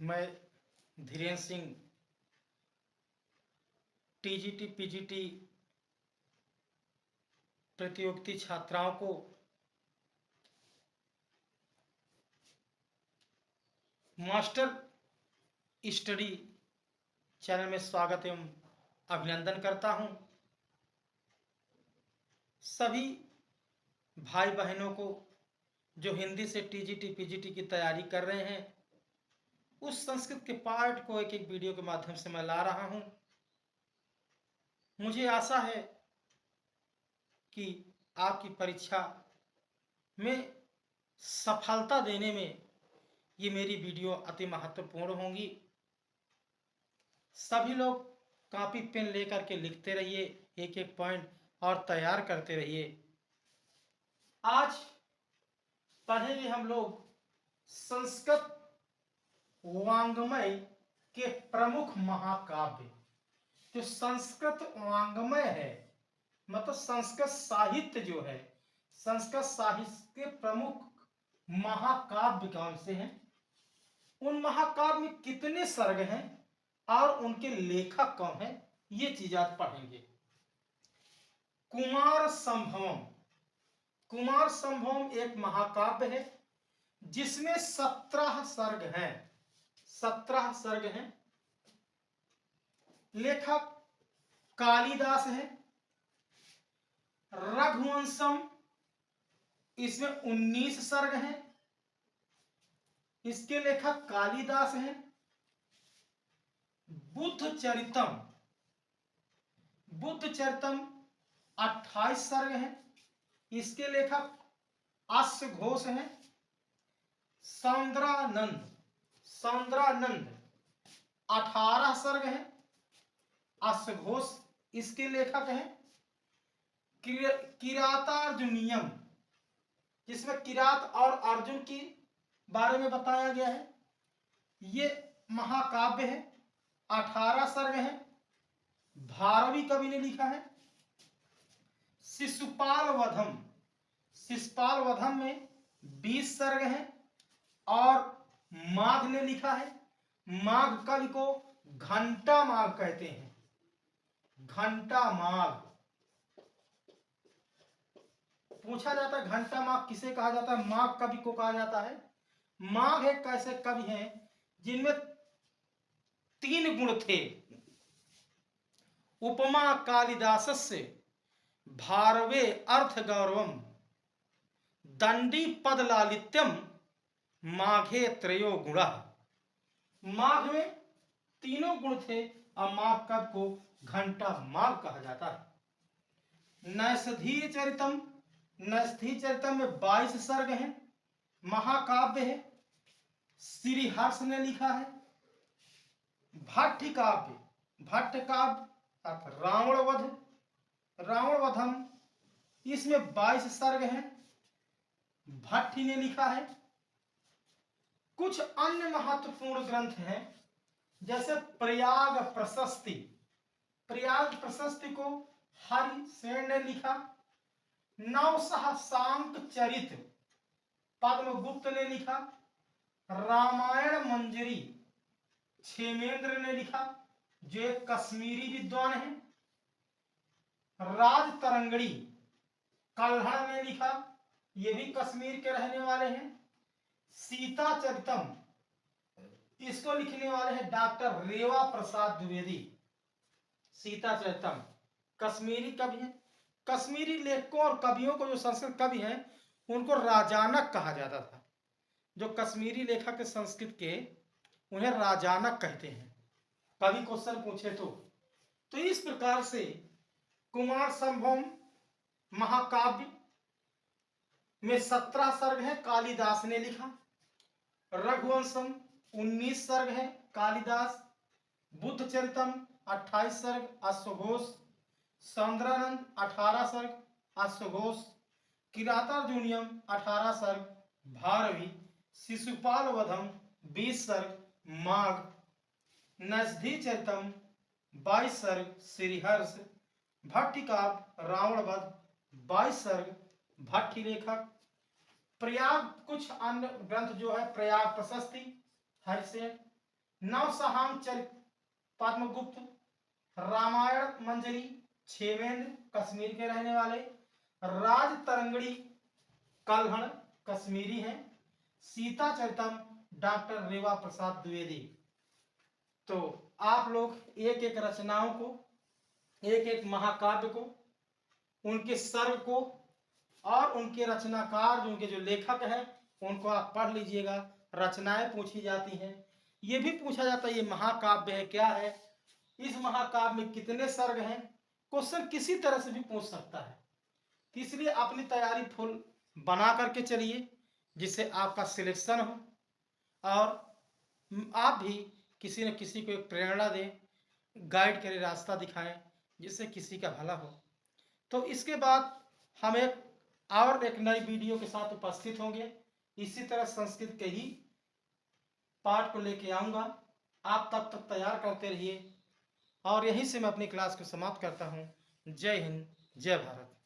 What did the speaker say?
मैं Dhirendra Singh TGT PGT प्रतियोगिता छात्राओं को मास्टर स्टडी चैनल में स्वागत एवं अभिनंदन करता हूं। सभी भाई बहनों को जो हिंदी से टीजीटी पीजीटी की तैयारी कर रहे हैं, उस संस्कृत के पाठ को एक एक वीडियो के माध्यम से मैं ला रहा हूं। मुझे आशा है कि आपकी परीक्षा में सफलता देने में ये मेरी वीडियो अति महत्वपूर्ण होंगी। सभी लोग कॉपी पेन लेकर के लिखते रहिए, एक एक पॉइंट और तैयार करते रहिए। आज पढ़ेंगे हम लोग संस्कृत वाङ्मय के प्रमुख महाकाव्य। जो संस्कृत वाङ्मय है, मतलब संस्कृत साहित्य जो है, संस्कृत साहित्य के प्रमुख महाकाव्य कौन से हैं, उन महाकाव्य में कितने सर्ग हैं और उनके लेखक कौन हैं, ये चीज आज पढ़ेंगे। कुमार संभवम। कुमार संभवम एक महाकाव्य है जिसमें 17 सर्ग हैं। 17 सर्ग हैं। लेखक कालिदास है। रघुवंशम, इसमें 19 सर्ग हैं। इसके लेखक कालिदास हैं। बुद्ध चरितम, बुद्ध चरितम 28 सर्ग हैं। इसके लेखक अश्व घोष हैं। सौंदरानंद, सौंदरानंद 18 सर्ग हैं। अश्व घोष इसके लेखक हैं। किरातार्जुनीयम, जिसमें किरात और अर्जुन की बारे में बताया गया है, ये महाकाव्य है। 18 सर्ग हैं। भारवी कवि ने लिखा है। शिशुपाल वधम, शिशुपाल वधम में 20 सर्ग हैं। और माघ ने लिखा है। माघ कवि को घंटा माघ कहते हैं। घंटा माघ पूछा जाता है, घंटा माघ किसे कहा जाता है? माघ कवि को कहा जाता है। माघ एक ऐसे कवि हैं जिनमें 3 गुण थे। उपमा कालिदासस्य भारवे अर्थ गौरवम दंडी पद लालित्यम माघे त्रयो गुणा। माघ में 3 गुण थे और माघ कवि को घंटा माघ कहा जाता है। नैषधीय चरितम, नैषधीय चरितम में 22 सर्ग हैं। महाकाव्य है। श्रीहर्ष ने लिखा है। भट्ट काव्य, भट्ट काव्य अर्थात रावण वध, रावण वधम, इसमें 22 सर्ग हैं। भट्ट ने लिखा है। कुछ अन्य महत्वपूर्ण ग्रंथ हैं, जैसे प्रयाग प्रशस्ति। प्रयाग प्रशस्ति को हरिसेन ने लिखा। नवसहस्रांक चरित पद्मगुप्त ने लिखा। रामायण मंजरी क्षेमेंद्र ने लिखा, जो एक कश्मीरी विद्वान है। राज तरंगड़ी कल्हड़ ने लिखा, ये भी कश्मीर के रहने वाले हैं। सीता चरितम, इसको लिखने वाले हैं डॉक्टर रेवा प्रसाद द्विवेदी। सीता चरितम कश्मीरी कवि हैं। कश्मीरी लेखकों और कवियों को, जो संस्कृत कवि हैं, उनको राजानक कहा जाता था। जो कश्मीरी लेखक के संस्कृत के, उन्हें राजानक कहते हैं। कभी क्वेश्चन पूछे तो इस प्रकार से कुमार संभवम महाकाव्य में 17 सर्ग हैं, कालिदास ने लिखा। रघुवंशम 19 सर्ग हैं, कालिदास। बुद्ध चरितम 28 सर्ग, अश्वघोष। सौंदरानंद 18 सर्ग, अश्वघोष। किरातार्जुनीयम 18 सर्ग, भारवी। शिशुपाल वधम 20 सर्ग, माघ। नैषधीय चरितम 22 सर्ग, श्रीहर्ष। भट्टिकाव्य रावण वध 22 सर्ग, भट्टी लेखक। प्रयाग, कुछ अन्य ग्रंथ जो है, प्रयाग प्रशस्ति हरिसेन। नवसहांग चरित पद्मगुप्त, रामायण मंजरी क्षेमेंद्र कश्मीर के रहने वाले, राज तरंगड़ी कल्हण कश्मीरी हैं, सीता चरितम डॉक्टर रेवा प्रसाद द्विवेदी। तो आप लोग एक एक रचनाओं को, एक एक महाकाव्य को, उनके सर्ग को और उनके रचनाकार जो उनके जो लेखक हैं उनको आप पढ़ लीजिएगा। रचनाएं पूछी जाती हैं, ये भी पूछा जाता है ये महाकाव्य है क्या है, इस महाकाव्य में कितने सर्ग हैं, क्वेश्चन किसी तरह से भी पूछ सकता है। इसलिए अपनी तैयारी फुल बना करके चलिए जिससे आपका सिलेक्शन हो और आप भी किसी न किसी को एक प्रेरणा दें, गाइड करें, रास्ता दिखाएं जिससे किसी का भला हो। तो इसके बाद हम एक नई वीडियो के साथ उपस्थित होंगे। इसी तरह संस्कृत के ही पाठ को लेके आऊँगा। आप तब तक तैयार करते रहिए और यहीं से मैं अपनी क्लास को समाप्त करता हूँ। जय हिंद, जय भारत।